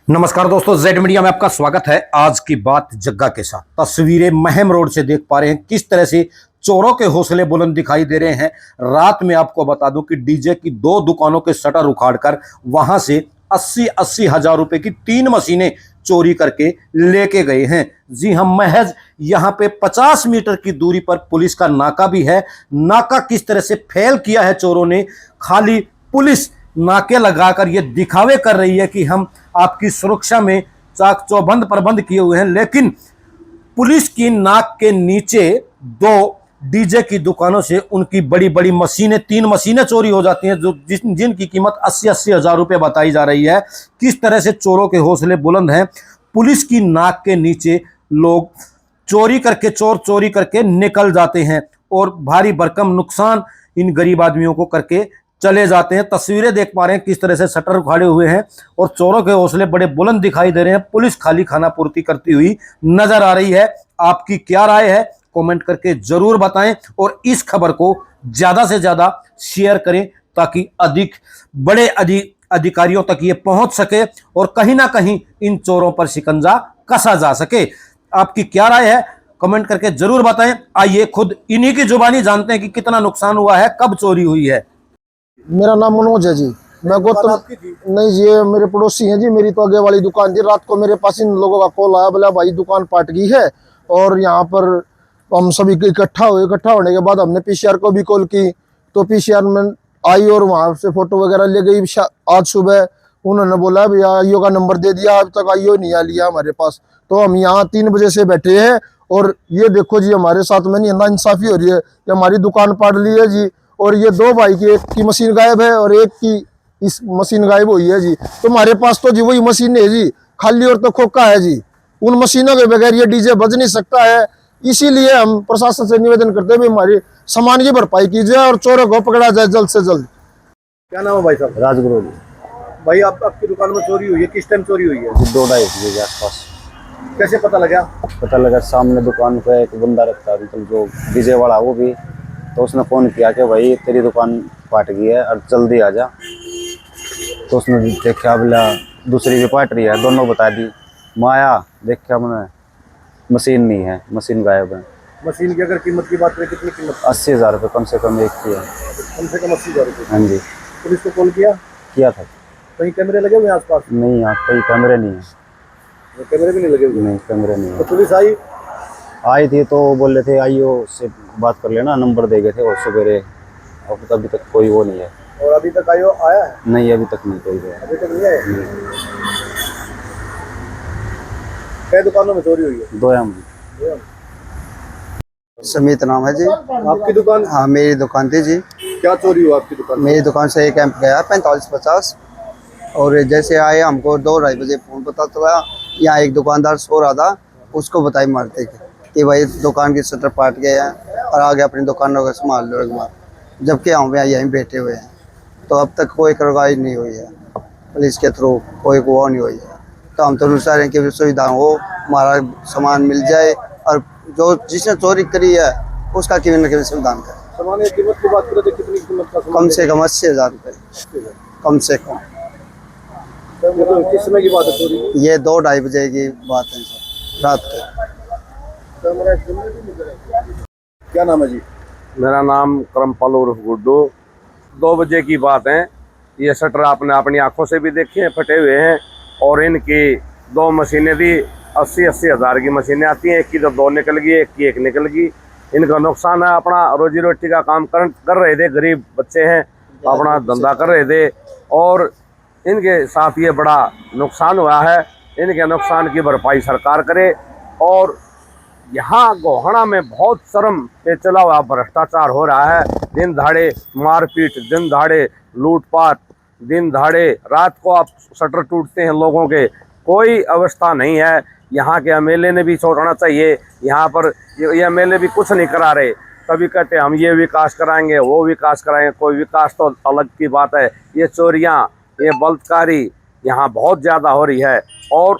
नमस्कार दोस्तों, Z media में आपका स्वागत है। आज की बात जग्गा के साथ। तस्वीरें महम रोड से देख पा रहे हैं किस तरह से चोरों के हौसले बुलंद दिखाई दे रहे हैं। रात में आपको बता दूं कि डीजे की 2 दुकानों के शटर उखाड़कर वहां से 80-80 हजार रुपए की 3 मशीनें चोरी करके लेके गए हैं। जी हम महज यहाँ पे 50 मीटर की दूरी पर पुलिस का नाका भी है। नाका किस तरह से फेल किया है चोरों ने। खाली पुलिस नाके लगाकर ये दिखावे कर रही है कि हम आपकी सुरक्षा में चाक चौबंद प्रबंध किए हुए हैं, लेकिन पुलिस की नाक के नीचे 2 डीजे की दुकानों से उनकी बड़ी बड़ी मशीनें 3 मशीनें चोरी हो जाती हैं, जो जिनकी कीमत 80-80 हजार रुपये बताई जा रही है। किस तरह से चोरों के हौसले बुलंद हैं। पुलिस की नाक के नीचे लोग चोर चोरी करके निकल जाते हैं और भारी भरकम नुकसान इन गरीब आदमियों को करके चले जाते हैं। तस्वीरें देख पा रहे हैं किस तरह से शटर उखाड़े हुए हैं और चोरों के हौसले बड़े बुलंद दिखाई दे रहे हैं। पुलिस खाली खाना पूर्ति करती हुई नजर आ रही है। आपकी क्या राय है, कमेंट करके जरूर बताएं और इस खबर को ज्यादा से ज्यादा शेयर करें ताकि बड़े अधिकारियों तक ये पहुंच सके और कहीं ना कहीं इन चोरों पर शिकंजा कसा जा सके। आपकी क्या राय है, कमेंट करके जरूर बताएं। आइए खुद इन्हीं की जुबानी जानते हैं कि कितना नुकसान हुआ है, कब चोरी हुई है। मेरा नाम मनोज है जी। मैं गौतम नहीं जी, ये मेरे पड़ोसी हैं जी। मेरी तो आगे वाली दुकान थी। रात को मेरे पास इन लोगों का कॉल आया, बोला भाई दुकान पाट गई है। और यहाँ पर हम सभी इकट्ठा होने के बाद हमने पीसीआर को भी कॉल की, तो पीसीआर में आई और वहाँ से फोटो वगैरह ले गई। आज सुबह उन्होंने बोला भैया आईओ का नंबर दे दिया, अब तक आईओ नहीं आ लिया हमारे पास। तो हम यहाँ 3 बजे से बैठे हैं और ये देखो जी हमारे साथ में नहीं नाइंसाफी हो रही है कि हमारी दुकान पाट ली है जी। और ये 2 भाई की, एक की मशीन गायब है और एक की इस मशीन गायब हुई है जी। तो हमारे पास तो जी वही मशीन है जी, खाली और तो खोखा है जी। उन मशीनों के बगैर ये डीजे बज नहीं सकता है। इसीलिए हम प्रशासन से निवेदन करते हैं हमारी सामान की भरपाई की जाए और चोरों को पकड़ा जाए जल्द से जल्द। क्या नाम है भाई साहब? राजगुरु भाई आपकी दुकान में चोरी हुई है, किस टाइम चोरी हुई है? 2-2:30 बजे के आसपास। कैसे पता लगा? पता लगा सामने दुकान पे एक बंदा रखता है, मतलब जो डीजे वाला वो भी, तो उसने फ़ोन किया कि भाई तेरी दुकान पाट गई है और जल्दी आ जा। तो उसने देखा बोला दूसरी भी पाट रही है, दोनों बता दी। माया देखा मैंने मशीन नहीं है, मशीन गायब है। मशीन की अगर कीमत की बात करें, कितनी कीमत? 80 हजार रुपये कम से कम एक की है। कम से कम 80 हजार रुपये। हाँ जी, पुलिस को कॉल किया था। कहीं कैमरे लगे हुए आसपास? नहीं, यहाँ कोई कैमरे नहीं है। कैमरे भी नहीं लगे हुए? नहीं, कैमरे नहीं है। तो पुलिस आई थी तो बोल रहे थे आईओ से बात कर लेना, नंबर दे गए थे और सवेरे। अब अभी तक कोई वो नहीं है। और अभी तक आईओ आया है? नहीं, अभी तक नहीं कोई गया। अभी तक नहीं आया। कई दुकानों में चोरी हुई है? 2 समीत नाम है जी। आपकी दुकान? हाँ मेरी दुकान थी जी। क्या चोरी हुआ आपकी दुकान? मेरी दुकान से एक एम्प गया 45-50 और जैसे आए हमको 2-2:30 बजे फोन पता चला। यहाँ एक दुकानदार सो रहा था, उसको बताई मारते कि भाई दुकान की शटर पाट गए हैं और आगे अपनी दुकानों का संभाल लो एक बार। जबकि हम यहीं बैठे हुए हैं। तो अब तक कोई कार्रवाई नहीं हुई है पुलिस के थ्रू, कोई वो नहीं हुई है। तो हम तो चाह रहे हैं कि सुविधा हो, हमारा सामान मिल जाए और जो जिसने चोरी करी है उसका किसी न किसी समाधान करें। सामान की कीमत की बात करें तो कितनी कीमत का? कम से कम 80 हजार रुपये, कम से कम। तो किस समय की बात है चोरी? ये 2-2:30 बजे की बात है सर, रात को। क्या नाम है जी? मेरा नाम करमपाल उर्फ गुड्डू। 2 बजे की बात है। ये शटर आपने अपनी आंखों से भी देखे हैं, फटे हुए हैं। और इनकी 2 मशीनें थी, 80-80 हजार की मशीनें आती हैं। एक की तो 2 निकल गई, एक की 1 निकल गई। इनका नुकसान है। अपना रोजी रोटी का काम कर रहे थे, गरीब बच्चे हैं, अपना धंधा कर रहे थे और इनके साथ ये बड़ा नुकसान हुआ है। इनके नुकसान की भरपाई सरकार करे। और यहाँ गोहाना में बहुत शर्म पे चला हुआ भ्रष्टाचार हो रहा है। दिन दहाड़े मारपीट, दिन दहाड़े लूटपाट, दिन दहाड़े रात को आप शटर टूटते हैं लोगों के। कोई अवस्था नहीं है। यहाँ के एमएलए ने भी सोचना चाहिए। यहाँ पर ये एमएलए भी कुछ नहीं करा रहे। कभी कहते हम ये विकास कराएंगे, वो विकास कराएंगे। कोई विकास तो अलग की बात है। ये चोरियाँ, ये बलात्कारी यहाँ बहुत ज़्यादा हो रही है। और